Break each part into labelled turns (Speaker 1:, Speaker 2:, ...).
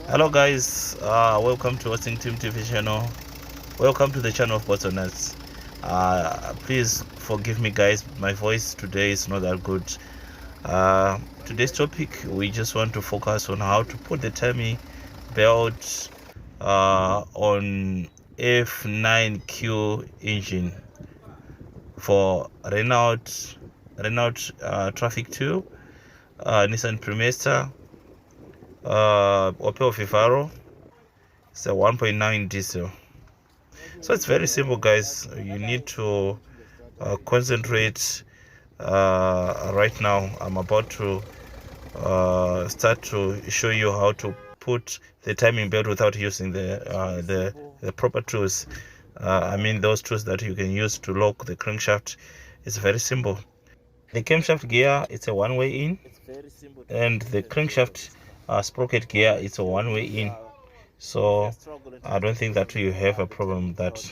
Speaker 1: Hello guys, welcome to Watching Team TV channel. Welcome to the channel of Botsonets. Please forgive me guys, my voice today is not that good. Today's topic, we just want to focus on how to put the timing belt on F9Q engine for Renault Traffic 2, Nissan Primastar, Opel Vivaro. It's a 1.9 diesel. So it's very simple guys. You need to concentrate. Right now I'm about to start to show you how to put the timing belt without using the proper tools. I mean those tools that you can use to lock the crankshaft. It's very simple. The camshaft gear, it's a one-way in, and the crankshaft sprocket gear, it's a one-way in. So I don't think that you have a problem with that.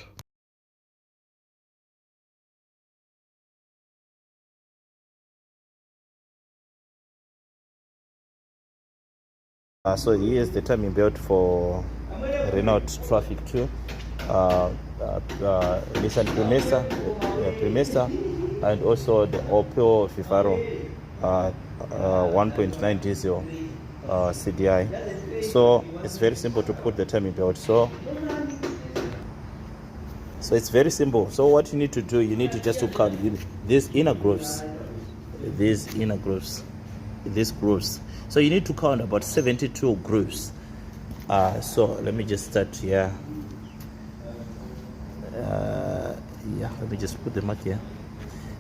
Speaker 1: So here's the timing belt for Renault Traffic 2, Nissan Primastar, and also the Opel Vivaro 1.9 diesel CDI. So it's very simple to put the timing belt. So it's very simple. So what you need to do, you need to just to cut these inner grooves, these grooves. So you need to count about 72 grooves. So let me just start here. Yeah, let me just put the mark here.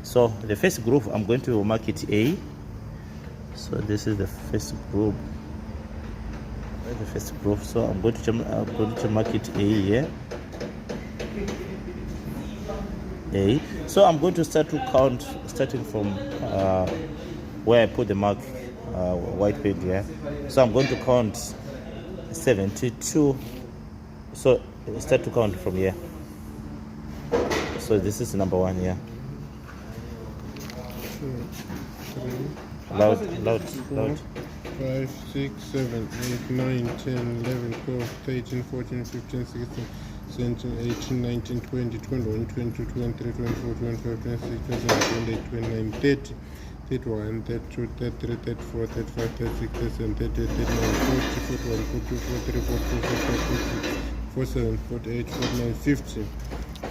Speaker 1: So the first groove, I'm going to mark it A. So this is the first groove. So I'm going to mark it A here. A. So I'm going to start to count starting from where I put the mark, white paint here. So I'm going to count 72. So start to count from here. So this is number one here.
Speaker 2: 2, 3,
Speaker 1: Loud.
Speaker 2: 5, 6, 7, 8, 9, 10, 11, 12, 13, 14, 15, 16, 17, 18, 19, 20, 21, 22, 23, 24, 25, 26, 27, 28, 29, 30, 31, 32, 33, 34, 35, 36, 37, 38, 39, 40, 41, 42, 43, 44, 45, 46, 47, 48, 49, 50.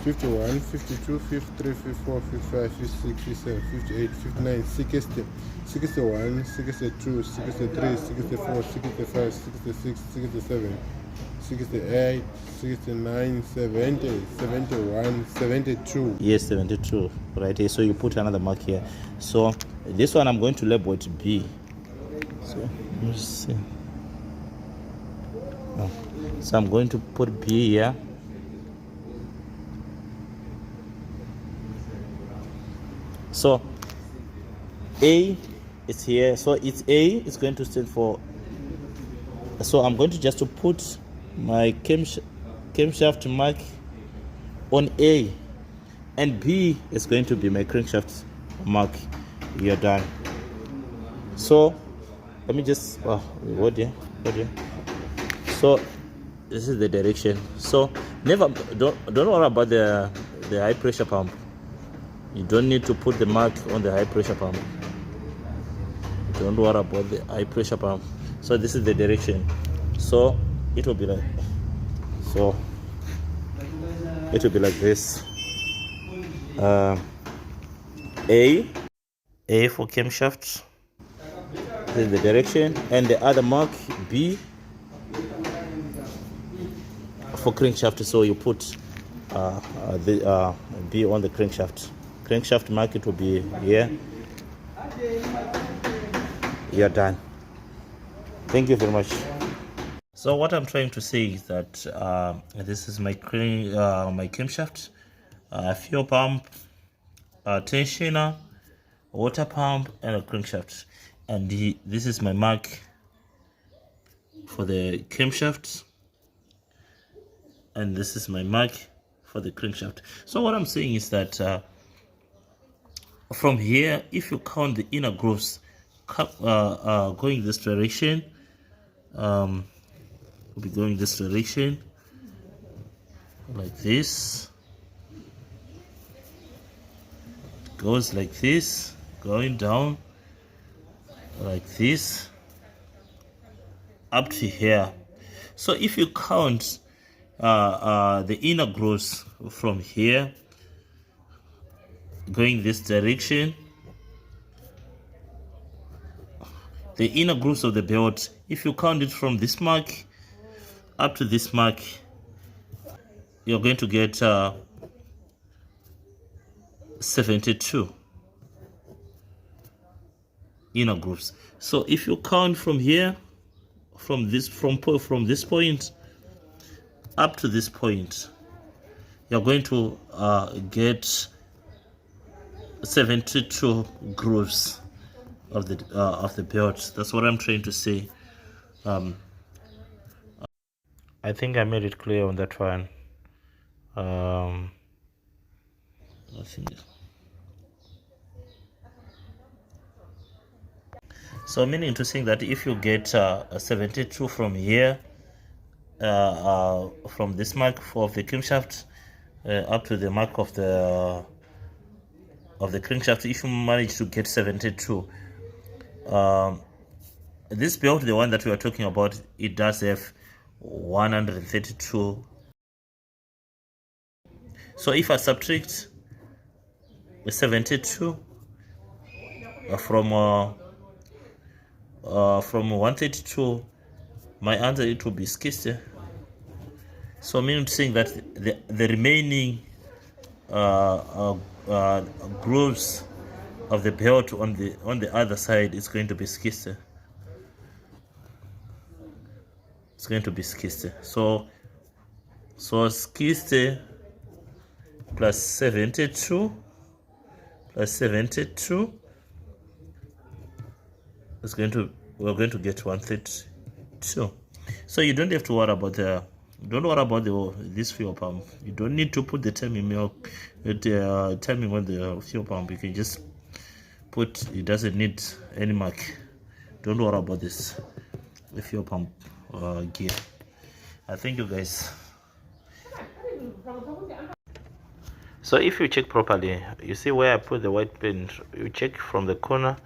Speaker 2: 51, 52, 53, 54, 55, 56, 57, 58, 59, 60, 61, 62, 63, 64, 65, 66, 67, 68, 69, 70, 71, 72. Yes, 72. Right here. So you put another mark here. So this one I'm going to label it B. So let's see. Oh. So I'm going to put B here. So A is here. So it's A. It's going to stand for. So I'm going to just to put my camshaft mark on A, and B is going to be my crankshaft mark. You're done. So let me just what here. So this is the direction. So don't worry about the high pressure pump. You don't need to put the mark on the high pressure pump. Don't worry about the high pressure pump. So this is the direction. So it will be like this. A for camshaft. This is the direction, and the other mark B for crankshaft. So you put the B on the crankshaft. Crankshaft mark, it will be here. You're done. Thank you very much. So what I'm trying to say is that this is my camshaft, fuel pump, tensioner, water pump, and a crankshaft, and this is my mark for the camshaft, and this is my mark for the crankshaft. So what I'm saying is that from here, if you count the inner grooves going this direction,
Speaker 1: will be going this direction, like this. Goes like this, going down like this up to here. So if you count the inner grooves from here going this direction, the inner grooves of the belt, if you count it from this mark up to this mark, you're going to get 72 inner grooves. So if you count from here, from this point up to this point, you're going to get 72 grooves of the belt. That's what I'm trying to say. I think I made it clear on that one. I think so, meaning to saying that if you get 72 from here, from this mark of the crankshaft up to the mark of the crankshaft, if you manage to get 72, this belt, the one that we are talking about, it does have 132. So if I subtract 72 from 132, my answer, it will be 60. So meaning saying that the remaining grooves of the belt on the other side is going to be 60. It's going to be 60. So 60 plus 72 plus 72 is we're going to get 132. So you don't have to worry about this fuel pump. You don't need to put the timing on the fuel pump. You can just put, it doesn't need any mark. Don't worry about this, the fuel pump gear. I thank you guys. So if you check properly, you see where I put the white paint. You check from the corner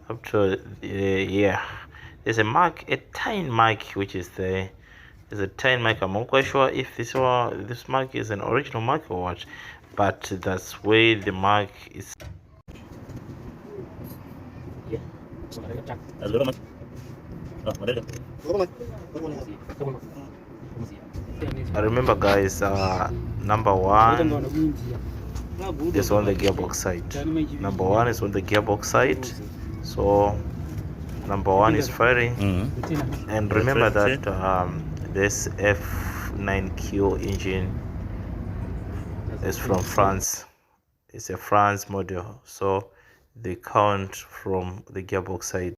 Speaker 1: up to yeah, there's a mark, a tiny mark, which is there. There's a tiny mark. I'm not quite sure if this mark is an original mark or what, but that's where the mark is. I remember, guys, number one is on the gearbox side. Number one is on the gearbox side. So number one is firing. And remember that this F9Q engine is from France. It's a France model, so they count from the gearbox side.